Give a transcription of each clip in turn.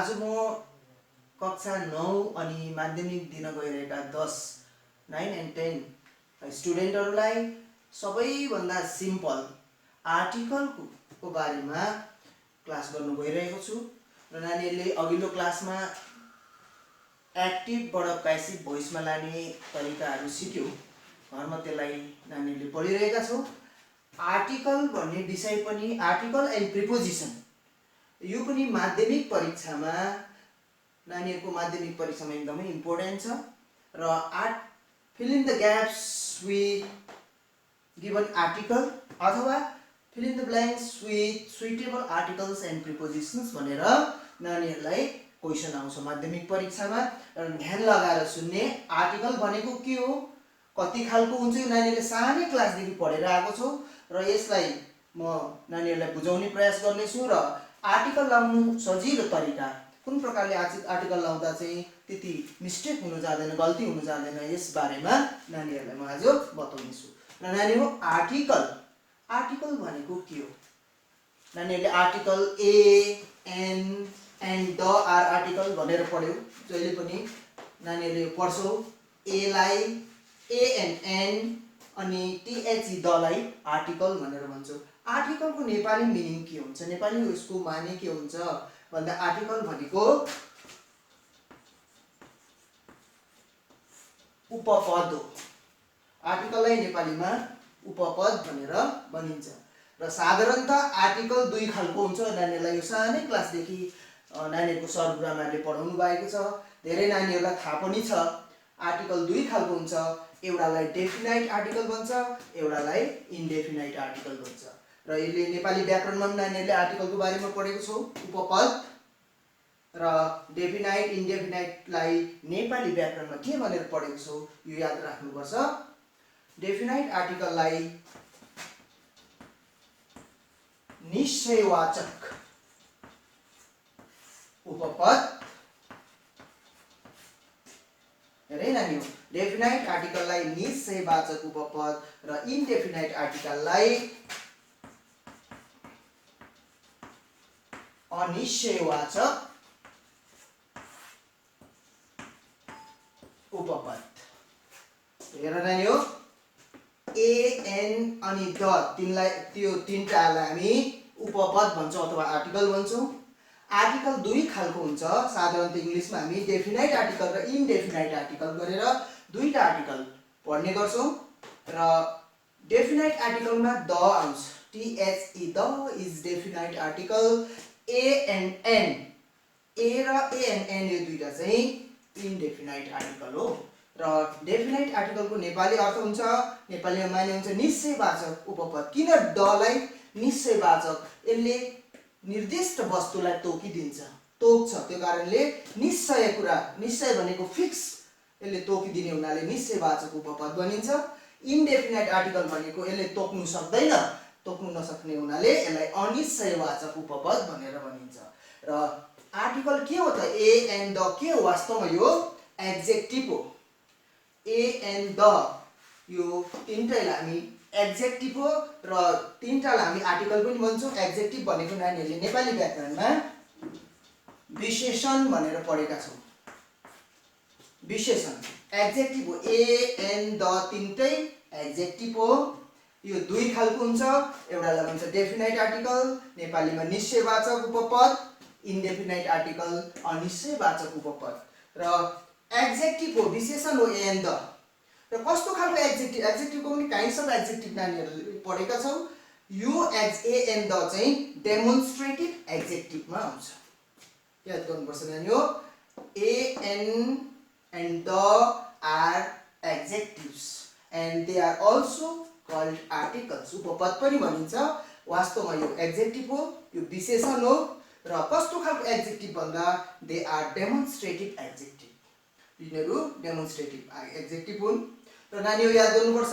आज म कक्षा 9 अनि माध्यमिक दिन गइरहेका 10, 9 एन्ड 10 स्टुडेन्टहरूलाई सबैभन्दा सिम्पल आर्टिकलको बारेमा क्लास गर्नु गइरहेको छु र नानीहरूले अघिल्लो क्लासमा एक्टिभबाट प्यासिभ भोइसमा लाने तरिकाहरू सिक्यो। घरमा त्यसलाई नानीहरूले पढिरहेका छौँ। आर्टिकल भन्ने विषय पनि आर्टिकल एन्ड प्रिपोजिसन यो पनि माध्यमिक परीक्षामा नानीहरूको माध्यमिक परीक्षामा एकदमै इम्पोर्टेन्ट छ र fill in the gaps with given article अथवा fill in the blanks with suitable articles and prepositions भनेर नानीहरूलाई क्वेसन आउँछ माध्यमिक परीक्षामा। र ध्यान लगाएर सुन्ने आर्टिकल भनेको के हो, कति खालको हुन्छ यो नानीहरूले सानै क्लासदेखि पढेर आएको छौ र यसलाई म नानीहरूलाई बुझाउने प्रयास गर्नेछु र आर्टिकल लाउनु सजिलो तरिका कुन प्रकारले आर्टिकल लाउँदा चाहिँ त्यति मिस्टेक हुन जाँदैन, गल्ती हुन जाँदैन यस बारेमा नानीहरूलाई म आज बताउने छु। र नानीहरू आर्टिकल भनेको के हो? नानीहरूले article a an and the are article भनेर पढ्यो। जहिले पनि नानीहरूले पढ्छौ ए लाई ए एन्ड एन अनि टीएचई दलाई आर्टिकल भनेर भन्छौ। आर्टिकलको नेपाली मिनिङ के हुन्छ, नेपाली उसको माने के हुन्छ भन्दा आर्टिकल भनेको उपपद हो। आर्टिकललाई नेपालीमा उपपद भनेर भनिन्छ र साधारणतः आर्टिकल दुई खालको हुन्छ। नानीहरूलाई यो सानै क्लासदेखि नानीहरूको सर गुरुआमाहरूले पढाउनु भएको छ, धेरै नानीहरूलाई थाहा पनि छ। आर्टिकल दुई खालको हुन्छ, एउटालाई डेफिनाइट आर्टिकल भन्छ, एउटालाई इन्डेफिनाइट आर्टिकल भन्छ। र यसले नेपाली व्याकरणमा पनि नानीहरूले आर्टिकलको बारेमा पढेको छौ, उपपद र डेफिनाइट इन्डेफिनाइटलाई नेपाली व्याकरणमा के भनेर पढेको छौ यो याद राख्नुपर्छ। डेफिनाइट आर्टिकललाई निश्चयवाचक उपपद, हेरे नानी, डेफिनाइट आर्टिकललाई निश्चयवाचक उपपद र इन्डेफिनाइट आर्टिकललाई अनिश्चयवाचक उपपद। हेर नानी हो, ए एन अनि द त्यो तीनटालाई हामी उपपद भन्छौँ अथवा आर्टिकल भन्छौँ। आर्टिकल दुई खालको हुन्छ, साधारणतः इङ्ग्लिसमा हामी डेफिनाइट आर्टिकल र इन्डेफिनाइट आर्टिकल गरेर दुईटा आर्टिकल पढ्ने गर्छौँ। र डेफिनाइट आर्टिकलमा द आउँछ, T H E the is definite article. A and an, A र ए एन्ड एन यो दुईटा चाहिँ इन्डेफिनाइट आर्टिकल हो। र डेफिनाइट आर्टिकलको नेपाली अर्थ हुन्छ, नेपालीमा माने हुन्छ निश्चयवाचक उपपद। किन दलाई निश्चयवाचक? यसले निर्दिष्ट वस्तुलाई तोकिदिन्छ, तोक्छ, त्यो कारणले निश्चय कुरा, निश्चय भनेको फिक्स, यसले तोकिदिने हुनाले निश्चयवाचक उपपद बनिन्छ। इन्डेफिनाइट आर्टिकल भनेको यसले तोक्नु सक्दैन, तोक्नु नसक्ने हुनाले यसलाई अनिश्चयवाचक उपपद भनेर भनिन्छ। र आर्टिकल के हो त? ए एन्ड द के हो वास्तवमा? यो एड्जेक्टिभ हो। ए एन्ड द यो तीनटैलाई हामी एड्जेक्टिभ हो र तीनटालाई हामी आर्टिकल पनि भन्छौँ। एड्जेक्टिभ भनेको नानीहरूले नेपाली व्याकरणमा विशेषण भनेर पढेका छौँ। विशेषण एड्जेक्टिभ हो। ए एन्ड द तीनटै एड्जेक्टिभ हो। यो दुई खालको हुन्छ, एउटालाई भन्छ डेफिनाइट आर्टिकल, नेपालीमा निश्चयवाचक उपपद, इन्डेफिनाइट आर्टिकल अनिश्चयवाचक उपपद। र एड्जेक्टिभ हो, विशेषण हो ए एन्ड द। र कस्तो खालको एड्जेक्टिभ? एड्जेक्टिभको पनि काइन्ड्स अफ एड्जेक्टिभ नानीहरूले पढेका छौ। यो ए एन्ड द चाहिँ डेमोन्स्ट्रेटिभ एड्जेक्टिभमा आउँछ, याद गर्नुपर्छ नानी हो। A and the are adjectives and they are also called articles. उपपद पनि भनिन्छ। वास्तवमा यो एड्जेक्टिभ हो, यो विशेषण हो। र कस्तो खालको एड्जेक्टिभ भन्दा दे आर डेमोन्स्ट्रेटिभ एड्जेक्टिभ, यिनीहरू डेमोन्स्ट्रेटिभ एड्जेक्टिभ हुन्। र नानीहरू याद गर्नुपर्छ,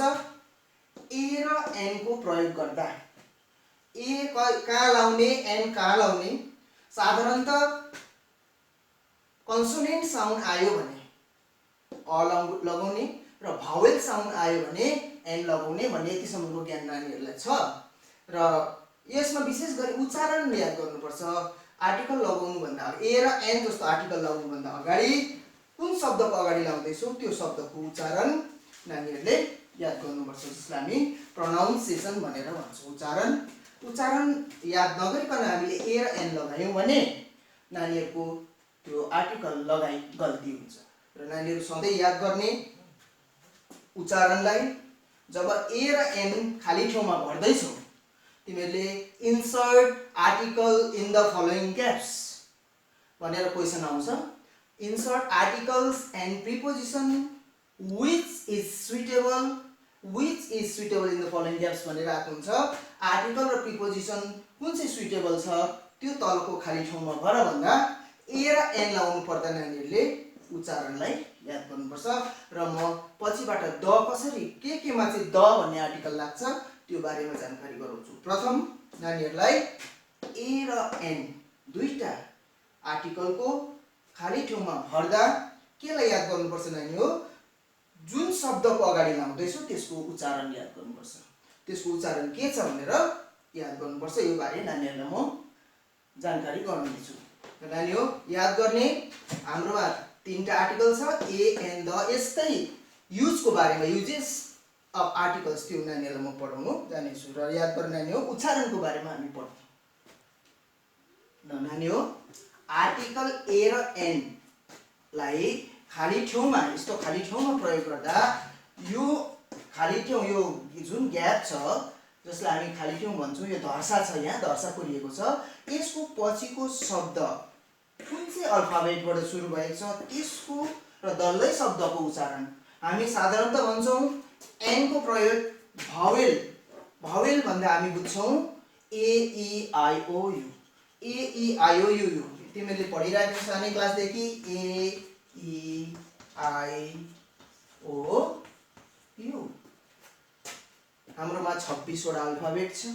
ए र एन को प्रयोग गर्दा ए कहाँ लाउने, एन कहाँ लाउने? साधारणतः कन्सोनेन्ट साउन्ड आयो भने अ लगाउने र भावेल साउन्ड आयो भने एन लगाउने भन्ने यतिसम्मको ज्ञान नानीहरूलाई छ। र यसमा विशेष गरी उच्चारण याद गर्नुपर्छ। आर्टिकल लगाउनु भन्दा अगाडि ए र एन जस्तो आर्टिकल लगाउनु भन्दा अगाडि कुन शब्दको अगाडि लाउँदैछौँ त्यो शब्दको उच्चारण नानीहरूले याद गर्नुपर्छ, जसलाई हामी प्रोनाउन्सिएसन भनेर भन्छौँ। उच्चारण याद नगरिकन हामीले ए र एन लगायौँ भने नानीहरूको त्यो आर्टिकल लगाइ गल्ती हुन्छ। र नानीहरू सधैँ याद गर्ने उच्चारणलाई जब ए र एन खाली ठाउँमा भर्दैछौ तिमीहरूले insert article in the following caps भनेर क्वेसन आउँछ। Insert articles and preposition which is suitable in the following caps भनेर आएको हुन्छ। आर्टिकल र प्रिपोजिसन कुन चाहिँ सुइटेबल छ त्यो तलको खाली ठाउँमा भर भन्दा ए र एन लाउनु पर्दा नानीहरूले उच्चारणलाई याद गर्नुपर्छ। र म पछिबाट द कसरी केमा चाहिँ द भन्ने आर्टिकल लाग्छ त्यो बारेमा जानकारी गराउँछु। प्रथम नानीहरूलाई ए र एन दुईटा आर्टिकलको खाली ठाउँमा भर्दा केलाई याद गर्नुपर्छ नानी हो, जुन शब्दको अगाडि लाउँदैछौ त्यसको उच्चारण याद गर्नुपर्छ। त्यसको उच्चारण के छ भनेर याद गर्नुपर्छ। यो बारे नानीहरूलाई म जानकारी गराउँदैछु। र नानी हो याद गर्ने हाम्रोमा तीनटा आर्टिकल छ ए एन द। यस्तै युजको बारेमा युजेस अफ आर्टिकल्स त्यो नानीहरूलाई म पढाउनु जानेछु। र याद गर्ने नानी हो उच्चारणको बारेमा हामी पढ्छौँ। ल नानी हो आर्टिकल ए र एन लाई खाली ठाउँमा यस्तो खाली ठाउँमा प्रयोग गर्दा यो खाली ठाउँ यो जुन ग्याप छ जसलाई हामी खाली ठाउँ भन्छौँ, यो धर्सा छ, यहाँ धर्सा कोरिएको छ, यसको पछिको शब्द कुन चाहिँ अल्फाबेटबाट सुरु भएको छ त्यसको र डल्लै शब्दको उच्चारण हामी साधारणतः भन्छौँ। एन को प्रयोग भावेल भन्दा हामी बुझ्छौँ ए ई आई ओ यु। तिमीहरूले पढिरहेको सानै क्लासदेखि ए ई आई ओ यु। हाम्रोमा 26 वटा अल्फाबेट छ,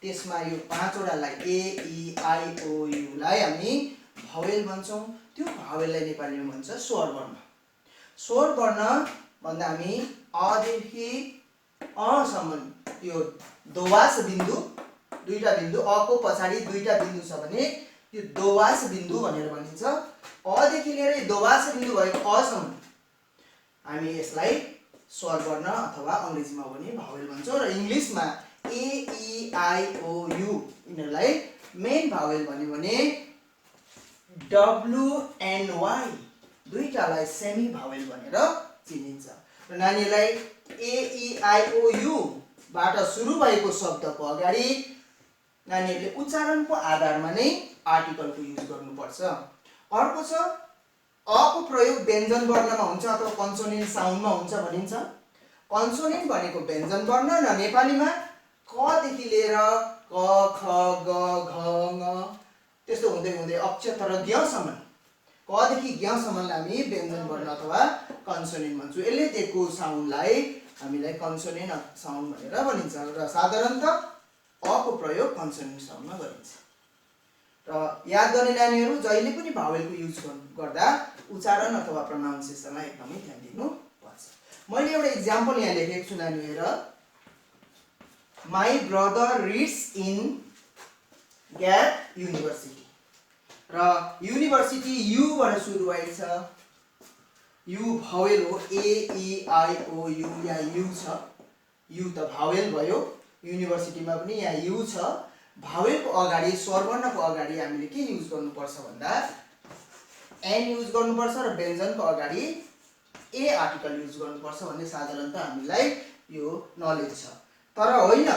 त्यसमा यो 5 वटालाई ए ई आई ओ यु लाई हामी भावेल भन्छौँ। त्यो भावेललाई नेपालीमा भन्छ स्वर वर्ण। स्वर वर्ण भन्दा हामी अ देखि अ सम्म यो दोवास बिन्दु, दुईटा बिन्दु, अ को पछाडि दुईटा बिन्दु छ भने यो दोवास बिन्दु भनेर भनिन्छ। अ देखि लिएर दोवास बिन्दु भएको असम्म हामी यसलाई स्वर वर्ण अथवा अंग्रेजीमा भने भावेल भन्छौँ। र इङ्ग्लिसमा A E I O U यिनीहरूलाई मेन भावेल भन्यो भने डब्लु एन वाई दुईटालाई सेमी भावेल भनेर चिनिन्छ। र नानीहरूलाई ए ई आई ओ यु बाट सुरु भएको शब्दको अगाडि नानीहरूले उच्चारणको आधारमा नै आर्टिकलको युज गर्नुपर्छ। अर्को छ अ को प्रयोग व्यञ्जन वर्णमा हुन्छ अथवा कन्सोनेन्ट साउन्डमा हुन्छ भनिन्छ। कन्सोनेन्ट भनेको व्यञ्जन वर्ण र नेपालीमा क देखि लिएर क ख ग घ ङ त्यस्तो हुँदै हुँदै अक्षर ज्ञसम्म, क देखि ज्ञसम्मलाई हामी व्यञ्जन वर्ण अथवा कन्सोनेन्ट भन्छौँ। यसले दिएको साउन्डलाई हामीलाई कन्सोनेन्ट साउन्ड भनेर भनिन्छ। र साधारणतः अ को प्रयोग कन्सोनेन्ट साउन्डमा गरिन्छ। र याद गर्ने नानीहरू जहिले पनि भावेलको युज गर्दा उच्चारण अथवा प्रोनाउन्सिएसनलाई एकदमै ध्यान दिनुपर्छ। मैले एउटा इक्जाम्पल यहाँ लेखेको छु नानी हेर। My brother reads in gap university. र युनिभर्सिटी यु बाट सुरु भएको छ। यु भावेल हो, ए ई आई ओ यु, यहाँ यु छ, यु त भावेल भयो। युनिभर्सिटीमा पनि यहाँ यु छ। भावेलको अगाडि स्वरवर्णको अगाडि हामीले के युज गर्नुपर्छ भन्दा एन युज गर्नुपर्छ र व्यञ्जनको अगाडि ए आर्टिकल युज गर्नुपर्छ भन्ने साधारणतः हामीलाई यो नलेज छ। तर होइन,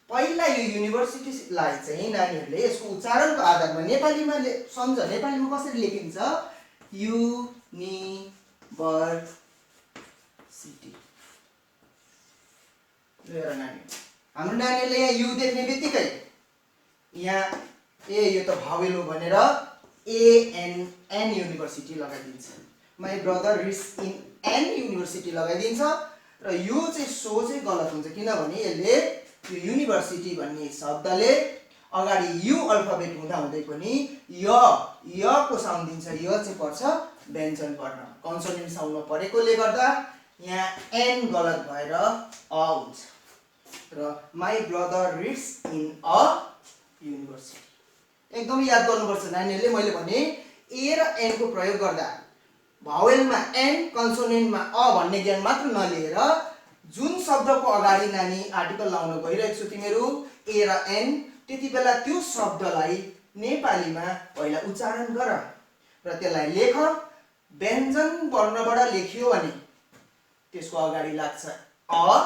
पहिला यो युनिभर्सिटीलाई चाहिँ नानीहरूले यसको उच्चारणको आधारमा नेपालीमा सम्झ, नेपालीमा कसरी लेखिन्छ युनिभर्सिटी। हेर नानी, हाम्रो नानीहरूले यहाँ यु देख्ने बित्तिकै यहाँ ए यो त भावेल हो भनेर एन युनिभर्सिटी लगाइदिन्छ। My brother reads in an university लगाइदिन्छ। र यो चाहिँ सो चाहिँ गलत हुन्छ, किनभने यसले यो युनिभर्सिटी भन्ने शब्दले अगाडि यु अल्फाबेट हुँदा हुँदै पनि य को साउन्ड दिन्छ। य चाहिँ पर्छ व्यञ्जन वर्ण, कन्सोनेन्ट साउन्डमा परेकोले गर्दा यहाँ एन गलत भएर अ हुन्छ। र my brother reads in a university. एकदमै याद गर्नुपर्छ नानीहरूले। मैले भने ए र एन को प्रयोग गर्दा भावेलमा एन कन्सोनेन्टमा अ भन्ने ज्ञान मात्र नलिएर जुन शब्दको अगाडि नानी आर्टिकल लाउन गइरहेको छु तिमीहरू ए र एन, त्यति बेला त्यो शब्दलाई नेपालीमा पहिला उच्चारण गर र त्यसलाई लेख। व्यञ्जन वर्णबाट लेखियो भने त्यसको अगाडि लाग्छ अ,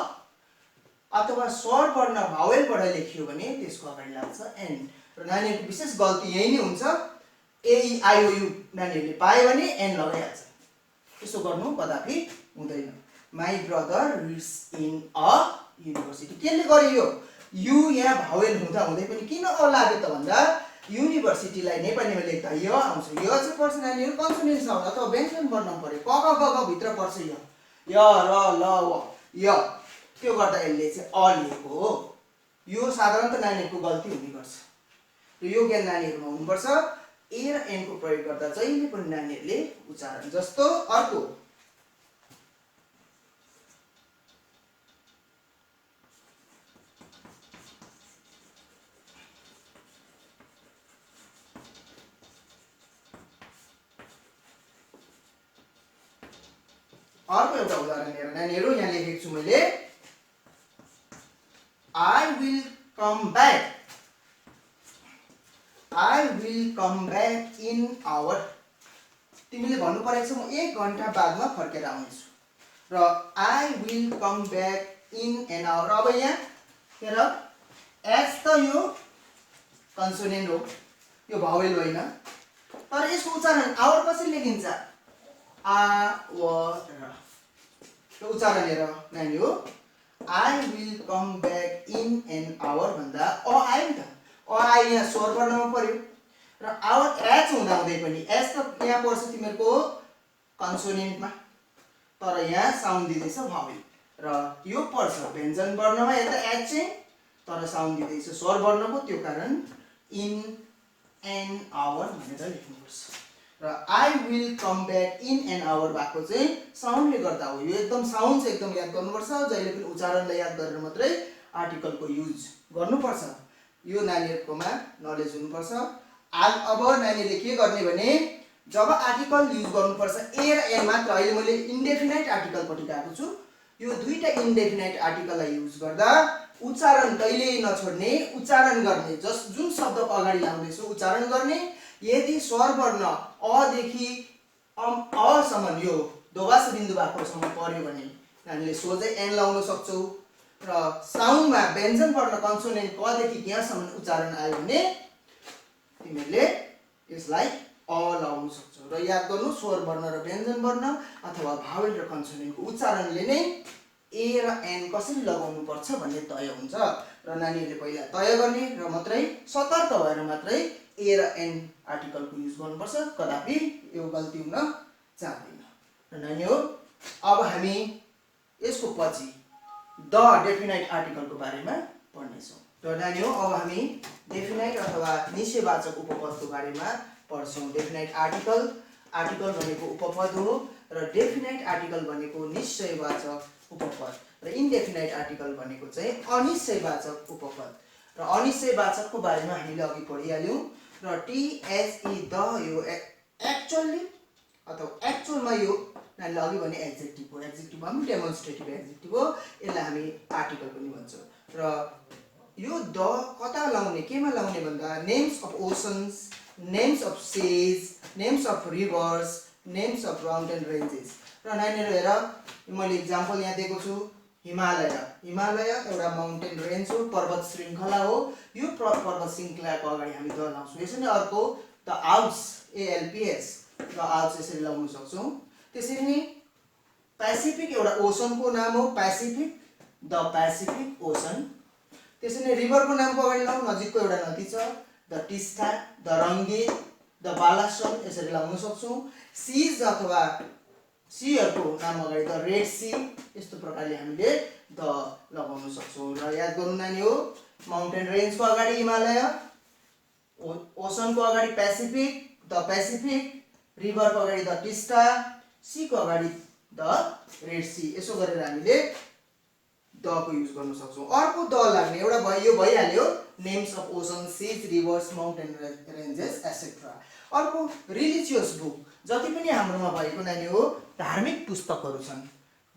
अथवा स्वर वर्ण भावेलबाट लेखियो भने त्यसको अगाडि लाग्छ एन। र नानीहरूको विशेष गल्ती यही नै हुन्छ, ए इ आई ओ यु नानीहरूले पायो भने एन लगाइहाल्छ। त्यसो गर्नु कदापि हुँदैन। My brother reads in a university केले गरियो? यु यहाँ भावेल हुँदा हुँदै पनि किन अ लाग्यो त भन्दा युनिभर्सिटीलाई नेपालीमा लेख्दा य आउँछ। य चाहिँ पर्छ नानीहरू कन्सोनेन्ट साउन्ड अथवा व्यञ्जन वर्ण पर्यो। क ख ग घ भित्र पर्छ य र ल व य, त्यो गर्दा यसले चाहिँ अ लेखेको हो। यो साधारणतः नानीहरूको गल्ती हुने गर्छ र यो ज्ञान नानीहरूमा हुनुपर्छ। ए र एन को प्रयोग गर्दा जहिले पनि नानीहरूले उच्चारण जस्तो। अर्को एउटा उदाहरण हेर नानीहरू, यहाँ लेखेको छु मैले I will come back, I will come back in hour. तिमीले भन्नु परेको छ म 1 घण्टा बादमा फर्केर आउनेछु र I will come back in an hour. अब यहाँ हेर एच त यो कन्सोनेन्ट हो, यो भावेल होइन, तर यसको उच्चारण आवर कसरी लेखिन्छ? आवर। यो उच्चारण हेर नानी हो, I will come back in an hour भन्दा अ आयो नि त, अ आयो यहाँ स्वर वर्णमा पर्यो र आवर एच हुँदा हुँदै पनि एच त यहाँ पर्छ तिमीहरूको कन्सोनेन्टमा, तर यहाँ साउन्ड दिँदैछ भावेल र यो पर्छ व्यञ्जन वर्णमा यता एच चाहिँ, तर साउन्ड दिँदैछ स्वर वर्णको, त्यो कारण इन एन आवर भनेर लेख्नुपर्छ। र I will come back in an hour भएको चाहिँ साउन्डले गर्दा हो। यो एकदम साउन्ड चाहिँ एकदम याद गर्नुपर्छ। जहिले पनि उच्चारणलाई याद गरेर मात्रै आर्टिकलको युज गर्नुपर्छ। यो नानीहरूकोमा नलेज हुनुपर्छ। अब नानीले के गर्ने भने जब आर्टिकल युज गर्नुपर्छ ए र एन मात्र, अहिले मैले इन्डेफिनाइट आर्टिकलपट्टि गएको छु, यो दुईटा इन्डेफिनाइट आर्टिकललाई युज गर्दा उच्चारण कहिल्यै नछोड्ने, उच्चारण गर्ने। जुन शब्दको अगाडि लाउँदैछु उच्चारण गर्ने। यदि स्वर वर्ण अ देखि असम्म यो दोभाष बिन्दु बाक्लोसम्म पर्यो भने नानीले सोझै एन लाउन सक्छौ र साउन्डमा व्यञ्जन वर्ण कन्सोनेन्ट क देखि यहाँसम्म उच्चारण आयो भने तिमीहरूले यसलाई अ लाउन सक्छौ। र याद गर्नु स्वर वर्ण र व्यञ्जन वर्ण अथवा भावेल र कन्सोनेन्टको उच्चारणले नै ए र एन कसरी लगाउनु पर्छ भन्ने तय हुन्छ। र नानीहरूले पहिला तय गर्ने र मात्रै सतर्क भएर मात्रै ए र एन आर्टिकलको युज गर्नुपर्छ, कदापि यो गल्ती हुन जाँदैन। र नानी हो अब हामी यसको पछि द डेफिनाइट आर्टिकलको बारेमा पढ्नेछौँ। र नानी हो अब हामी डेफिनाइट अथवा निश्चयवाचक उपपदको बारेमा पढ्छौँ। डेफिनाइट आर्टिकल, आर्टिकल भनेको उपपद हो र डेफिनाइट आर्टिकल भनेको निश्चयवाचक उपपद र इन्डेफिनाइट आर्टिकल भनेको चाहिँ अनिश्चयवाचक उपपद। र अनिश्चयवाचकको बारेमा हामीले अघि पढिहाल्यौँ। र टीएचई द यो एक्चुअली अथवा एक्चुअलमा यो नानीले अघि भने एड्जेक्टिभ हो, एड्जेक्टिभमा पनि डेमोन्स्ट्रेटिभ एड्जेक्टिभ हो, यसलाई हामी आर्टिकल पनि भन्छौँ। र यो द कता लाउने, केमा लाउने भन्दा names of oceans, names of seas, names of rivers, names of mountain ranges. र नानीहरू हेर मैले इक्जाम्पल यहाँ दिएको छु, हिमालय। हिमालय एउटा माउन्टेन रेन्ज हो, पर्वत श्रृङ्खला हो। यो पर्वत श्रृङ्खलाको अगाडि हामी द लाउँछौँ। यसरी नै अर्को द आल्प्स, एएलपीएस, द आल्प्स यसरी लाउन सक्छौँ। त्यसरी नै पेसिफिक एउटा ओसनको नाम हो, पेसिफिक, द पेसिफिक ओसन। त्यसरी नै रिभरको नामको अगाडि लाउँ, नजिकको एउटा नदी छ, the Teesta, the Rangeet, the Balason, यसरी लाउन सक्छौँ। सीज अथवा सीहरूको नाम अगाडि द रेड सी, यस्तो प्रकारले हामीले द लगाउन सक्छौँ। र याद गर्नु नानी हो, माउन्टेन रेन्जको अगाडि हिमालय, ओसनको अगाडि पेसिफिक, द पेसिफिक, रिभरको अगाडि द टिस्टा, सीको अगाडि द रेड सी, यसो गरेर हामीले द को युज गर्न सक्छौँ। अर्को द लाग्ने एउटा भयो, यो भइहाल्यो names of ocean seas rivers mountain ranges etcetera. अर्को रिलिजियस बुक, जति पनि हाम्रोमा भएको नानी हो धार्मिक पुस्तकहरू छन्,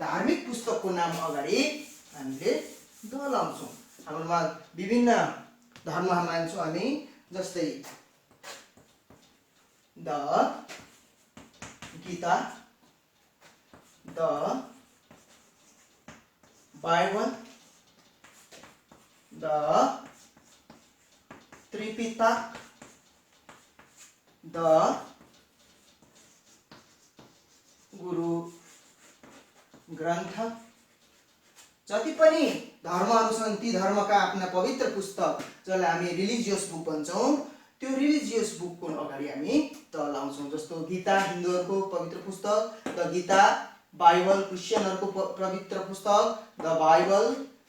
धार्मिक पुस्तकको नाम अगाडि हामीले द लाउँछौँ। हाम्रोमा विभिन्न धर्म मान्छौँ हामी, जस्तै the Gita, the Bible, the Tripitaka, the Guru Granth. जति पनि धर्महरू छन् ती धर्मका आफ्ना पवित्र पुस्तक जसलाई हामी रिलिजियस बुक भन्छौँ, त्यो रिलिजियस बुकको अगाडि हामी द लाउँछौँ। जस्तो गीता हिन्दूहरूको पवित्र पुस्तक, द गीता, बाइबल क्रिस्चियनहरूको पवित्र पुस्तक, द बाइबल,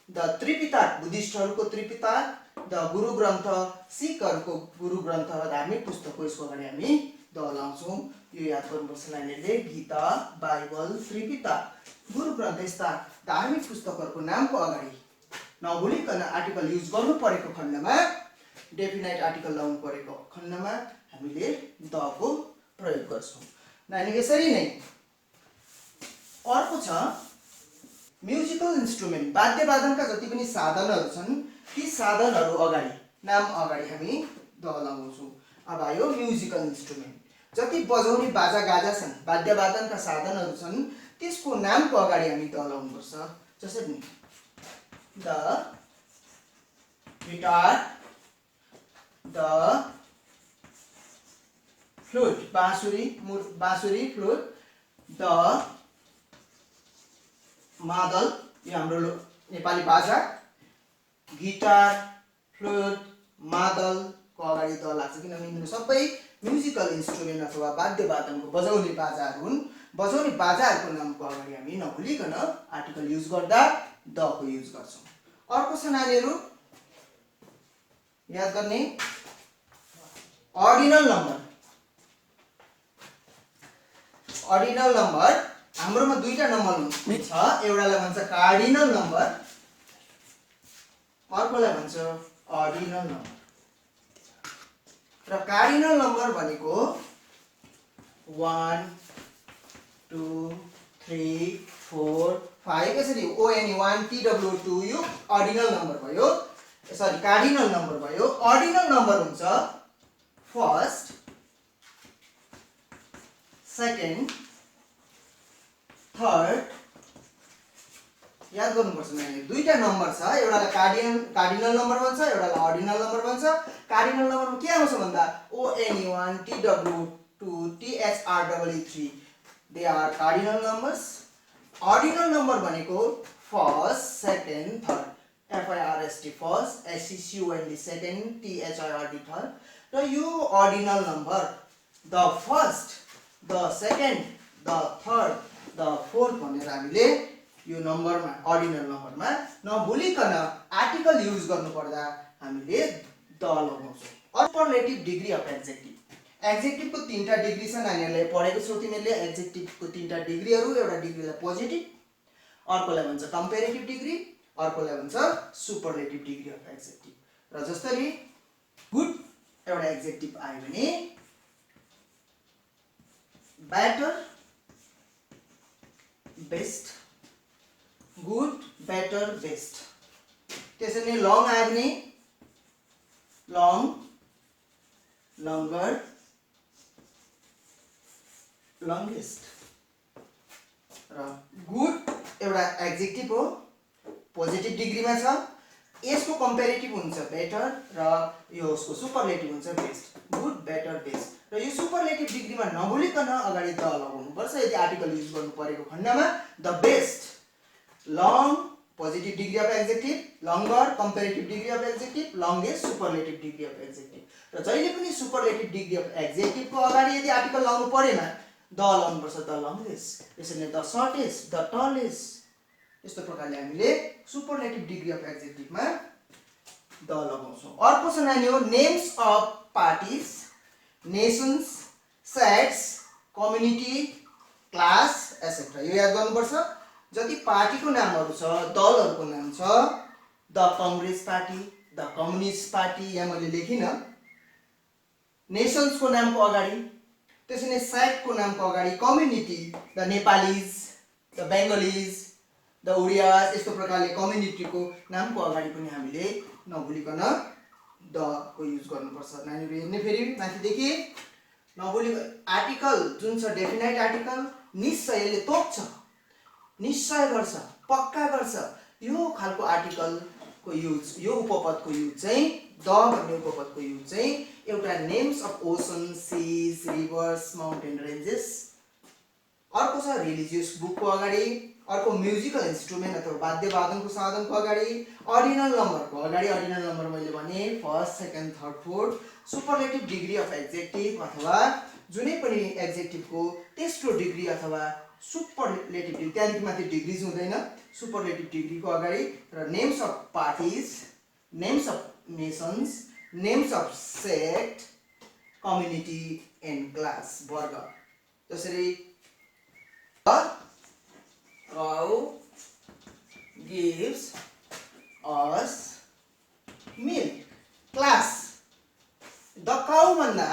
द त्रिपिटक बुद्धिस्टहरूको त्रिपिटक, द गुरु ग्रन्थ सिखहरूको गुरु ग्रन्थ धार्मिक पुस्तकको यसको अगाडि हामी द लाउँछौँ। यो याद गर्नुपर्छ नानीहरूले, गीता, बाइबल, त्रिपिटक, गुरु ग्रन्थ यस्ता धार्मिक पुस्तकहरूको नामको अगाडि नभुलिकन आर्टिकल युज गर्नु परेको खण्डमा, डेफिनाइट आर्टिकल लाउनु परेको खण्डमा हामीले द को प्रयोग गर्छौँ। नानी यसरी नै अर्को छ म्युजिकल इन्स्ट्रुमेन्ट, वाद्यवादनका जति पनि साधनहरू छन् ती साधनहरू अगाडि नाम अगाडि हामी द लाउँछौँ। अब आयो म्युजिकल इन्स्ट्रुमेन्ट, जति बजाउने बाजा गाजा छन् वाद्यवादनका साधनहरू छन् त्यसको नामको अगाडि हामी द लाउनुपर्छ। जसरी द गिटार, द फ्लुट बाँसुरी फ्लुट, द मादल यो हाम्रो नेपाली बाजा, गिटार, फ्लुट, मादलको अगाडि द लाग्छ किनभने यिनीहरू सबै म्युजिकल इन्स्ट्रुमेन्ट अथवा वाद्यवादनको बजाउने बाजाहरू हुन्। बजाउने बाजाहरूको नामको अगाडि हामी नभुलिकन आर्टिकल युज गर्दा द को युज गर्छौँ। अर्को छ नानीहरू याद गर्ने अर्डिनल नम्बर। अर्डिनल नम्बर हाम्रोमा दुईटा नम्बर छ, एउटालाई भन्छ कार्डिनल नम्बर, अर्कोलाई भन्छ अर्डिनल नम्बर। र कार्डिनल नम्बर भनेको 1 2 3 4 5 यसरी ONE 1 TW 2 यो अर्डिनल नम्बर भयो, सरी कार्डिनल नम्बर भयो। अर्डिनल नम्बर हुन्छ फर्स्ट, सेकेन्ड, थर्ड। याद गर्नुपर्छ नानीले, दुईटा नम्बर छ, एउटालाई कार्डिनल नम्बर भन्छ, एउटालाई अर्डिनल नम्बर भन्छ। कार्डिनल नम्बरमा के आउँछ भन्दा ONE 1 TW 2 THREE 3 they are cardinal numbers. Ordinal number भनेको first, second, third, FIRST first, SECOND second, THIRD third. र यो ordinal number the first, the second, the third, the fourth भनेर हामीले यो नम्बरमा अर्डिनल नम्बरमा नभुलिकन आर्टिकल युज गर्नु पर्दा हामीले द लगाउँछौँ। सुपरलेटिभ डिग्री अफ एड्जेक्टिभ, एड्जेक्टिभको तीनटा डिग्री छ नानीहरूले पढेको छौ तिमीले। एड्जेक्टिभको तीनटा डिग्रीहरू, एउटा डिग्रीलाई पोजिटिभ, अर्कोलाई भन्छ कम्पेरेटिभ डिग्री, अर्कोलाई भन्छ सुपरलेटिभ डिग्री अफ एड्जेक्टिभ। र जसरी गुड एउटा एड्जेक्टिभ आयो भने better, best, good, better, best. त्यसरी नै लङ आयो भने लङ, लङ्गर, लङ्गेस्ट। र गुड एउटा एड्जेक्टिभ हो, पोजिटिभ डिग्रीमा छ, यसको कम्पेरेटिभ हुन्छ बेटर र यो उसको सुपरलेटिभ हुन्छ बेस्ट। Good, better, best. र यो सुपरलेटिभ डिग्रीमा नभुलिकन अगाडि द लगाउनुपर्छ यदि आर्टिकल युज गर्नु परेको खण्डमा। The best, long positive degree of एड्जेक्टिभ, लङ्गर comparative degree of एड्जेक्टिभ, longest superlative degree of एड्जेक्टिभ। र जहिले पनि सुपरलेटिभ डिग्री अफ एड्जेक्टिभको अगाडि यदि आर्टिकल लाउनु परेमा द लाउनुपर्छ, द लङ्गेस्ट, त्यसरी नै द सर्टेस्ट, द टलेस्ट। यस्तो प्रकारले हामीले सुपरलेटिभ डिग्री अफ एड्जेक्टिभमा द लगाउँछौँ। अर्को छ नानी हो names of parties, nations, sects, community, class etcetera. यो याद गर्नुपर्छ। जति पार्टीको नामहरू छ, दलहरूको नाम छ, the Congress party, the the communist party, यहाँ मैले लेखिनँ। नेसन्सको नामको अगाडि, त्यसरी नै साइटको नामको अगाडि community, the Nepalese, the Bengalis, the Odias, यस्तो प्रकारले कम्युनिटीको नामको अगाडि पनि हामीले नभुलिकन द को युज गर्नुपर्छ। नानीहरू हेर्ने फेरि माथिदेखि नभुलि आर्टिकल जुन छ डेफिनाइट आर्टिकल निश्चय यसले तोक्छ, निश्चय गर्छ, पक्का गर्छ। यो खालको आर्टिकलको युज, यो उपपदको युज चाहिँ द भन्ने उपपदको युज चाहिँ एउटा names of ocean, seas, rivers, mountain ranges, अर्को छ रिलिजियस बुकको अगाडि, अर्को म्युजिकल इन्स्ट्रुमेन्ट अथवा वाद्यवादनको साधनको अगाडि, अर्डिनल नम्बरको अगाडि। अर्डिनल नम्बर मैले भने first, second, third, fourth, superlative degree of एड्जेक्टिभ अथवा जुनै पनि एड्जेक्टिभको तेस्रो डिग्री अथवा सुपरलेटिभ डिग्री, त्यहाँदेखि माथि डिग्रीज हुँदैन, सुपरलेटिभ डिग्रीको अगाडि, र names of parties, names of nations, names of sect, community and class, वर्ग। जसरी cow gives us milk, class. The cow भन्दा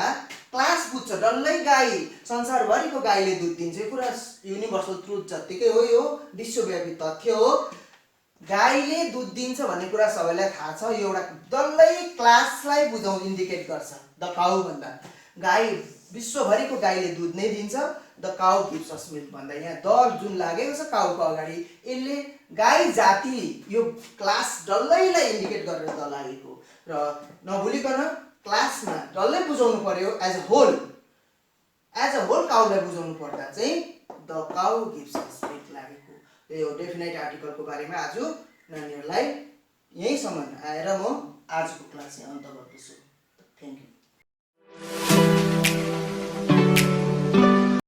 क्लास बुझ्छ, डल्लै गाई, संसारभरिको गाईले दुध दिन्छ, यो कुरा युनिभर्सल ट्रुथ जत्तिकै हो, यो विश्वव्यापी तथ्य हो। गाईले दुध दिन्छ भन्ने कुरा सबैलाई थाहा छ, यो एउटा डल्लै क्लासलाई बुझाउन इन्डिकेट गर्छ। द काउ भन्दा गाई, विश्वभरिको गाईले दुध नै दिन्छ, the cow gives us milk भन्दा यहाँ द जुन लागेको छ काउको अगाडि, यसले गाई जाति, यो क्लास डल्लैलाई इन्डिकेट गरेर द लागेको। र नभुलिकन क्लासमा डल्लै बुझाउनु पर्यो, एज अ होल काउलाई बुझाउनु पर्दा चाहिँ the cow gives us milk लागेको। यो डेफिनाइट आर्टिकलको बारेमा आज नानीहरूलाई यहीँसम्म आएर म आजको क्लास यहाँ अन्त गर्दछु। Thank you.